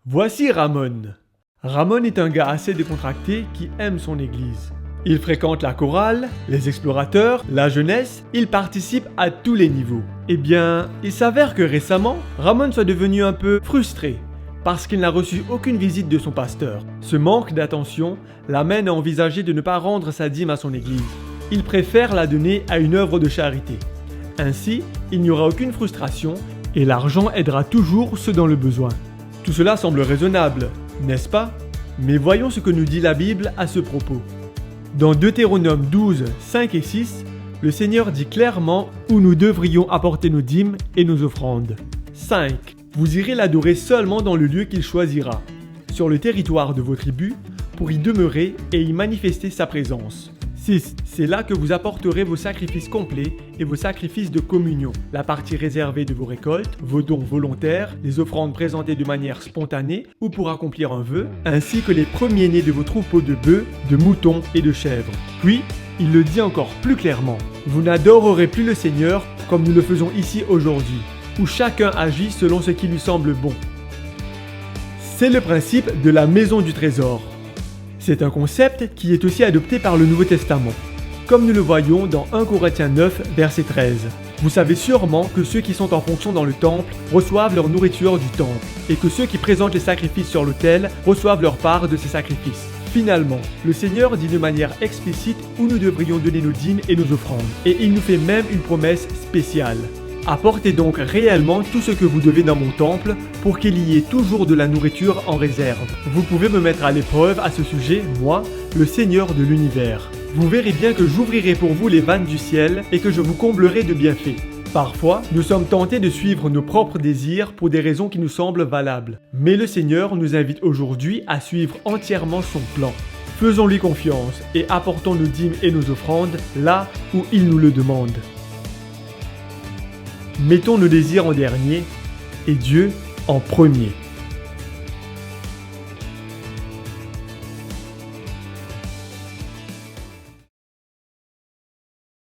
Voici Ramon. Ramon est un gars assez décontracté qui aime son église. Il fréquente la chorale, les explorateurs, la jeunesse, il participe à tous les niveaux. Eh bien, il s'avère que récemment, Ramon soit devenu un peu frustré parce qu'il n'a reçu aucune visite de son pasteur. Ce manque d'attention l'amène à envisager de ne pas rendre sa dîme à son église. Il préfère la donner à une œuvre de charité. Ainsi, il n'y aura aucune frustration et l'argent aidera toujours ceux dans le besoin. Tout cela semble raisonnable, n'est-ce pas? Mais voyons ce que nous dit la Bible à ce propos. Dans Deutéronome 12, 5 et 6, le Seigneur dit clairement où nous devrions apporter nos dîmes et nos offrandes. 5. Vous irez l'adorer seulement dans le lieu qu'il choisira, sur le territoire de vos tribus, pour y demeurer et y manifester sa présence. 6. C'est là que vous apporterez vos sacrifices complets et vos sacrifices de communion, la partie réservée de vos récoltes, vos dons volontaires, les offrandes présentées de manière spontanée ou pour accomplir un vœu, ainsi que les premiers-nés de vos troupeaux de bœufs, de moutons et de chèvres. Puis, il le dit encore plus clairement, vous n'adorerez plus le Seigneur comme nous le faisons ici aujourd'hui, où chacun agit selon ce qui lui semble bon. C'est le principe de la maison du trésor. C'est un concept qui est aussi adopté par le Nouveau Testament, comme nous le voyons dans 1 Corinthiens 9, verset 13. Vous savez sûrement que ceux qui sont en fonction dans le temple reçoivent leur nourriture du temple, et que ceux qui présentent les sacrifices sur l'autel reçoivent leur part de ces sacrifices. Finalement, le Seigneur dit de manière explicite où nous devrions donner nos dîmes et nos offrandes, et il nous fait même une promesse spéciale. Apportez donc réellement tout ce que vous devez dans mon temple pour qu'il y ait toujours de la nourriture en réserve. Vous pouvez me mettre à l'épreuve à ce sujet, moi, le Seigneur de l'univers. Vous verrez bien que j'ouvrirai pour vous les vannes du ciel et que je vous comblerai de bienfaits. Parfois, nous sommes tentés de suivre nos propres désirs pour des raisons qui nous semblent valables. Mais le Seigneur nous invite aujourd'hui à suivre entièrement son plan. Faisons-lui confiance et apportons nos dîmes et nos offrandes là où il nous le demande. Mettons nos désirs en dernier et Dieu en premier.